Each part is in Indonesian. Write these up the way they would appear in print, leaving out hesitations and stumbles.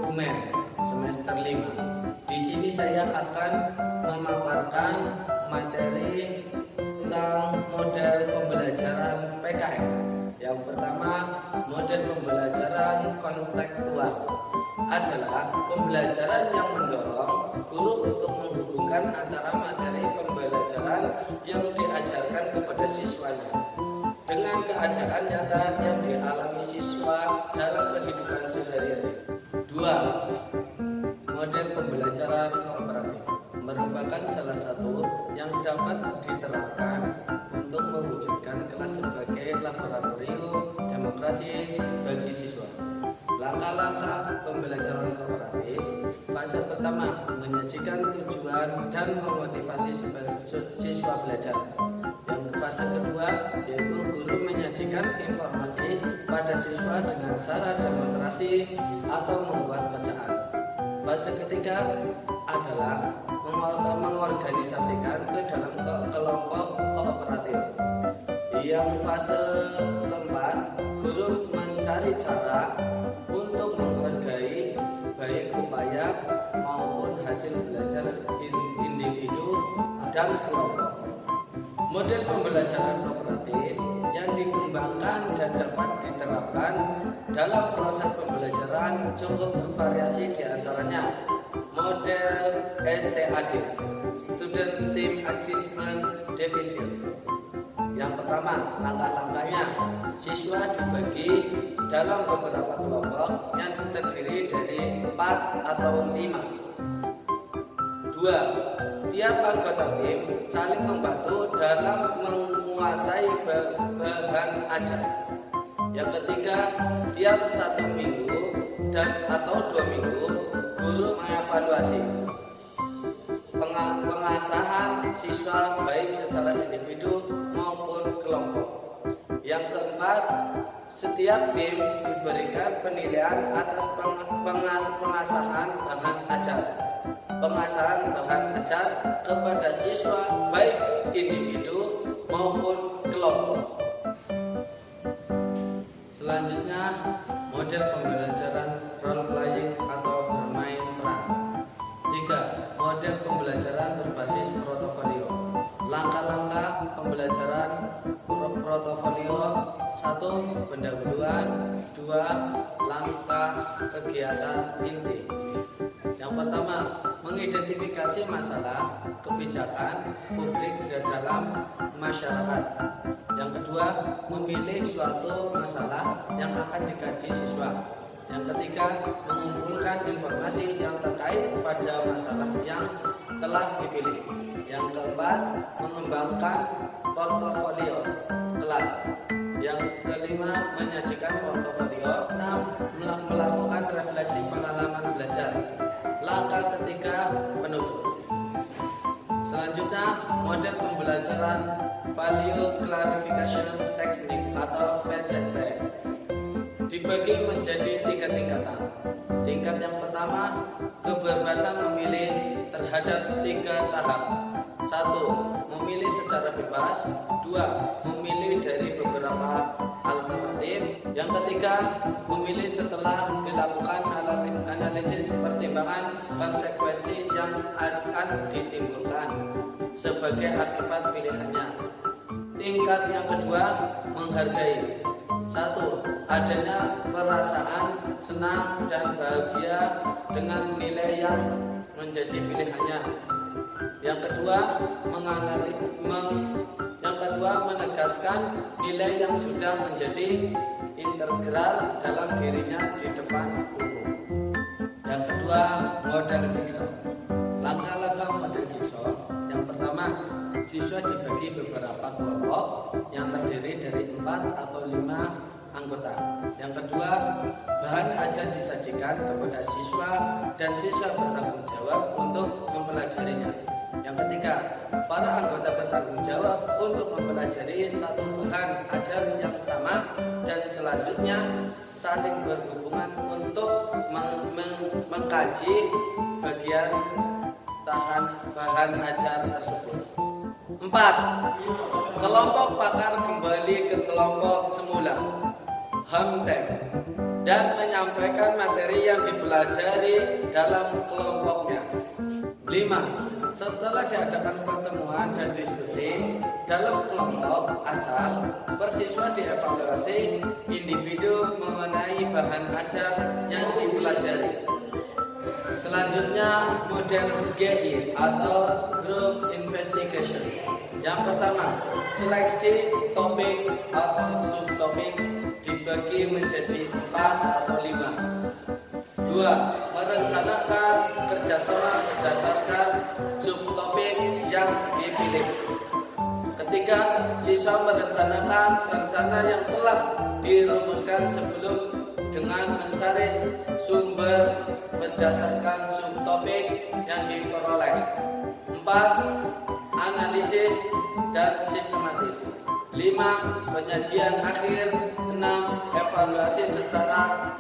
Dokumen semester 5. Di sini saya akan memaparkan materi tentang model pembelajaran PKN. Yang pertama, model pembelajaran konstekstual adalah pembelajaran yang mendorong guru untuk menghubungkan antara materi pembelajaran yang diajarkan kepada siswanya dengan keadaan nyata yang dialami siswa dalam kehidupan sehari-hari. 2. Model pembelajaran kooperatif merupakan salah satu yang dapat diterapkan untuk mewujudkan kelas sebagai laboratorium demokrasi bagi siswa. Langkah-langkah pembelajaran kooperatif. Fase pertama, menyajikan tujuan dan memotivasi siswa belajar. Yang fase kedua, yaitu guru menyajikan informasi pada siswa dengan cara demonstrasi atau membuat bacaan. Fase ketiga adalah mengorganisasikan ke dalam kelompok kooperatif. Yang fase keempat, guru mencari cara untuk menghargai baik upaya maupun hasil belajar individu dan kelompok. Model pembelajaran kooperatif yang dikembangkan dan dapat diterapkan dalam proses pembelajaran cukup bervariasi, diantaranya model STAD, Student Team Assessment Division. Yang pertama, langkah-langkahnya, siswa dibagi dalam beberapa kelompok yang terdiri dari 4 atau 5. 2. Tiap anggota tim saling membantu dalam menguasai bahan ajar. Yang ketiga, tiap 1 minggu dan atau 2 minggu guru mengevaluasi pengasahan siswa baik secara individu maupun kelompok. Yang keempat, setiap tim diberikan penilaian atas pengasahan bahan ajar kepada siswa baik individu maupun kelompok. Selanjutnya, model pembelajaran role playing atau bermain peran. 3. Model pembelajaran berbasis portofolio. Langkah-langkah pembelajaran portofolio. 1. Pendahuluan. 2. Langkah kegiatan inti. Yang pertama, mengidentifikasi masalah kebijakan publik di dalam masyarakat. Yang kedua, memilih suatu masalah yang akan dikaji siswa. Yang ketiga, mengumpulkan informasi yang terkait pada masalah yang telah dipilih. Yang keempat, mengembangkan portofolio kelas. Yang kelima, menyajikan portofolio. 6. Melakukan refleksi pengalaman belajar. Langkah ketiga, penutup. Selanjutnya, model pembelajaran Value Clarification Technique atau VCT dibagi menjadi 3 tingkatan. Tingkat yang pertama, kebebasan memilih terhadap 3 tahap. 1. Memilih secara bebas. 2. Memilih dari beberapa alternatif. Yang ketiga, memilih setelah dilakukan analisis pertimbangan konsekuensi yang akan ditimbulkan sebagai akibat pilihannya. Tingkat yang kedua, menghargai. 1. Adanya perasaan senang dan bahagia dengan nilai yang menjadi pilihannya. Yang kedua, menegaskan nilai yang sudah menjadi integral dalam dirinya di depan umum. Yang kedua, model jigsaw. Langkah-langkah model jigsaw. Yang pertama, siswa dibagi beberapa kelompok yang terdiri dari 4 atau 5 anggota. Yang kedua, bahan ajar disajikan kepada siswa dan siswa bertanggung jawab untuk mempelajarinya. Yang ketiga, para anggota bertanggung jawab untuk mempelajari satu bahan ajar yang sama dan selanjutnya saling berhubungan untuk mengkaji bagian bahan ajar tersebut. 4. Kelompok pakar kembali ke kelompok semula. Hamten dan menyampaikan materi yang dipelajari dalam kelompoknya. 5. Setelah diadakan pertemuan dan diskusi dalam kelompok asal, persiswa dievaluasi individu mengenai bahan ajar yang dipelajari. Selanjutnya, model GI atau Group Investigation. Yang pertama, seleksi topik atau subtopik dibagi menjadi 4 atau 5. 2. Merencanakan kerjasama berdasarkan subtopik yang dipilih. Ketiga, siswa merencanakan rencana yang telah dirumuskan sebelum dengan mencari sumber berdasarkan subtopik yang diperoleh. 4. Analisis dan sistematis. 5. Penyajian akhir. 6. Evaluasi secara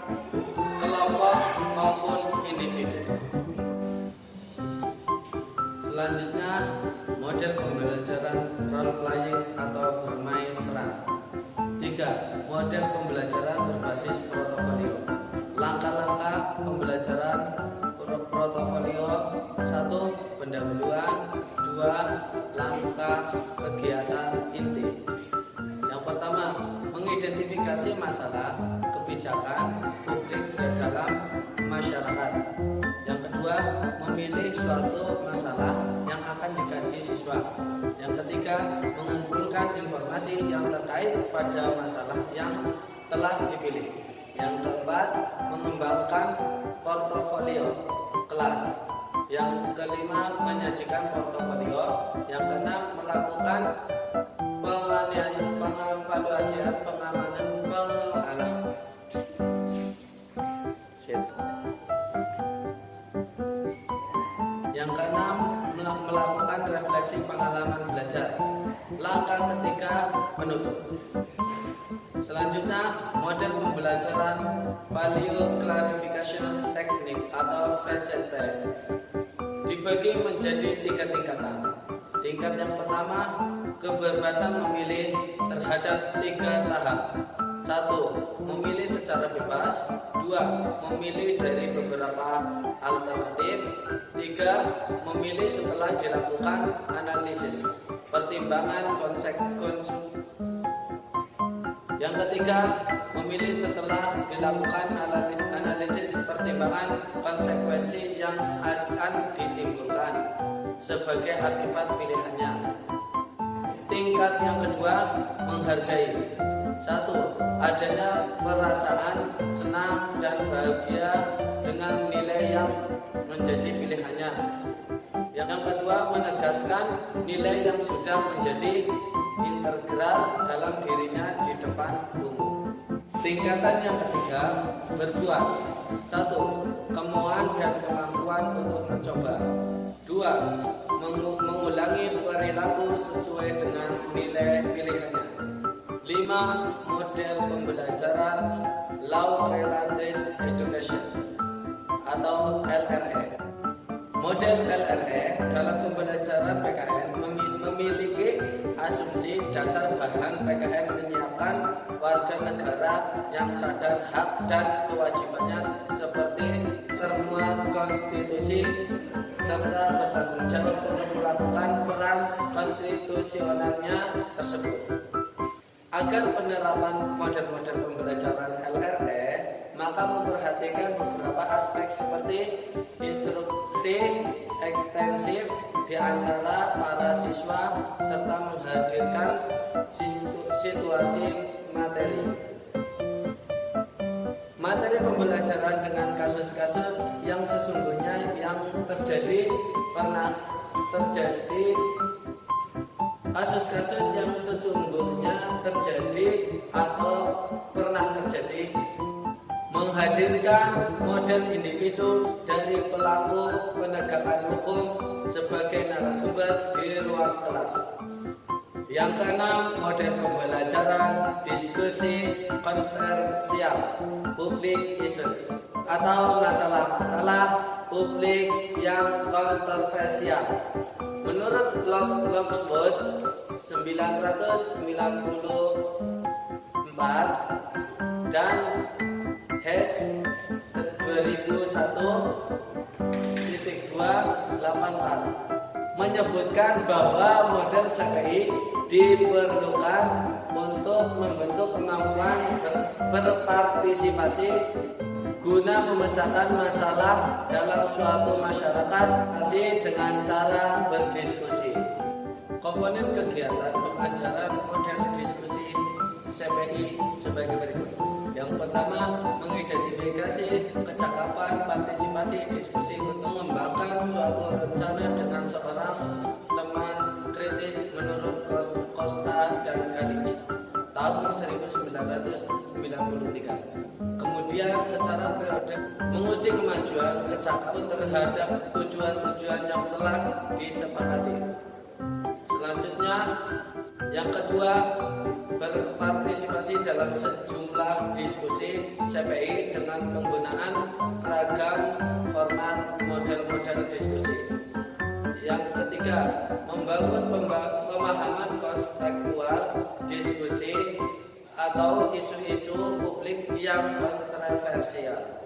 kelompok maupun individu. Selanjutnya, model pembelajaran role playing atau bermain peran. 3. Model pembelajaran berbasis portofolio. Langkah-langkah pembelajaran portofolio. 1. Pendahuluan. 2. Langkah kegiatan inti. Yang pertama, mengidentifikasi masalah kebijakan publik di dalam masyarakat. Yang kedua, memilih suatu masalah yang akan dikaji siswa. Yang ketiga, mengumpulkan informasi yang terkait pada masalah yang telah dipilih. Yang keempat, mengembangkan portofolio kelas. Yang kelima, menyajikan portofolio. Yang keenam, melakukan pengevaluasian pengamanan Yang keenam, melakukan refleksi pengalaman belajar. Langkah ketiga, penutup. Selanjutnya, model pembelajaran Value Clarification Technique atau VCT dibagi menjadi 3 tingkatan. Tingkat yang pertama, kebebasan memilih terhadap 3 tahap. 1. Memilih secara bebas. 2. Memilih dari beberapa alternatif. 3. Memilih setelah dilakukan analisis pertimbangan konsekuensi. Yang ketiga, memilih setelah dilakukan analisis pertimbangan konsekuensi yang akan ditimbulkan sebagai akibat pilihannya. Tingkat yang kedua, menghargai. 1. Adanya perasaan senang dan bahagia dengan nilai yang menjadi pilihannya. Yang kedua, menegaskan nilai yang sudah menjadi integral dalam dirinya di depan umum. Tingkatan yang ketiga, berbuat. 1. Kemauan dan kemampuan untuk mencoba. 2. Mengulangi perilaku sesuai dengan nilai pilihannya. 5. Model pembelajaran Law Related Education atau LRE. Model LRE dalam pembelajaran PKN memiliki asumsi dasar bahan PKN menyiapkan warga negara yang sadar hak dan kewajibannya seperti termuat konstitusi serta bertanggung jawab untuk melakukan peran konstitusionalnya tersebut. Agar penerapan model-model pembelajaran LRE, maka memperhatikan beberapa aspek seperti instruksi ekstensif di antara para siswa serta menghadirkan situasi materi. Materi pembelajaran dengan kasus-kasus yang sesungguhnya yang terjadi kasus-kasus yang sesungguhnya terjadi atau pernah terjadi, menghadirkan model individu dari pelaku penegakan hukum sebagai narasumber di ruang kelas. Yang keenam, model pembelajaran diskusi kontroversial public issues atau masalah-masalah publik yang kontroversial. Menurut Lockwood 1994 dan 2001.284 menyebutkan bahwa model CPI diperlukan untuk membentuk kemampuan berpartisipasi guna memecahkan masalah dalam suatu masyarakat dengan cara berdiskusi. Komponen kegiatan pengajaran model diskusi CPI sebagai berikut. Yang pertama, mengidentifikasi kecakapan partisipasi diskusi untuk mengembangkan suatu rencana dengan seorang teman kritis menurut Costa dan Kalic tahun 1993. Kemudian secara periodik menguji kemajuan kecakapan terhadap tujuan-tujuan yang telah disepakati. Selanjutnya, yang kedua, berpartisipasi dalam sejumlah diskusi CPI dengan penggunaan ragam format model-model diskusi. Yang ketiga, membangun pemahaman konspektual diskusi atau isu-isu publik yang kontroversial.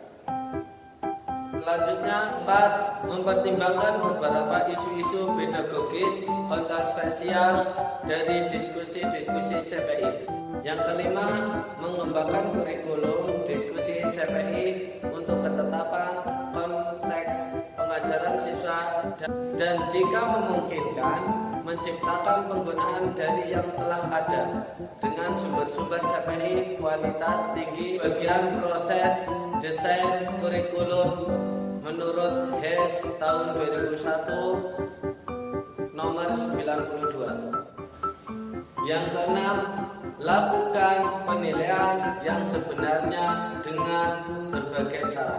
Selanjutnya, 4. Mempertimbangkan beberapa isu-isu pedagogis kontroversial dari diskusi-diskusi CPI. Yang kelima, mengembangkan kurikulum diskusi CPI untuk ketetapan konteks pengajaran siswa dan jika memungkinkan, menciptakan penggunaan dari yang telah ada dengan sumber-sumber CPI kualitas tinggi bagian proses desain kurikulum menurut HES tahun 2001 nomor 92. Yang keenam, lakukan penilaian yang sebenarnya dengan berbagai cara.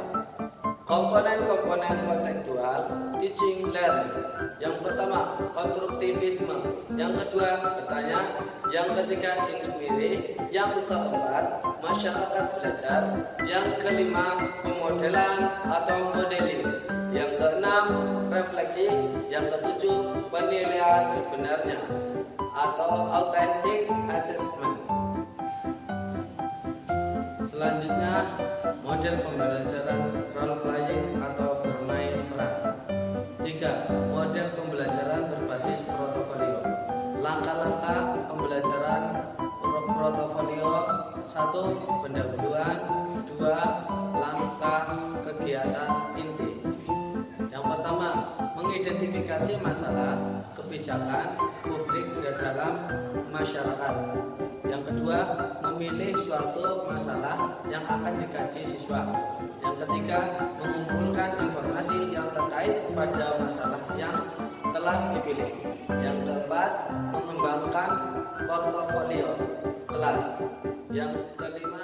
Komponen-komponen kontekstual teaching learning. Yang pertama, konstruktivisme. Yang kedua, bertanya. Yang ketiga, inquiry. Yang keempat, masyarakat belajar. Yang kelima, pemodelan atau modeling. Yang keenam, refleksi. Yang ketujuh, penilaian sebenarnya atau authentic assessment. Selanjutnya, model pembelajaran role playing atau bermain peran. 3. Model pembelajaran berbasis portofolio. Langkah-langkah pembelajaran portofolio. 1. Pendahuluan. 2. Langkah kegiatan inti. Yang pertama, mengidentifikasi masalah kebijakan publik dalam masyarakat. Yang kedua, memilih suatu masalah yang akan dikaji siswa. Yang ketiga, mengumpulkan informasi yang terkait pada masalah yang telah dipilih. Yang keempat, mengembangkan portofolio kelas. Yang kelima,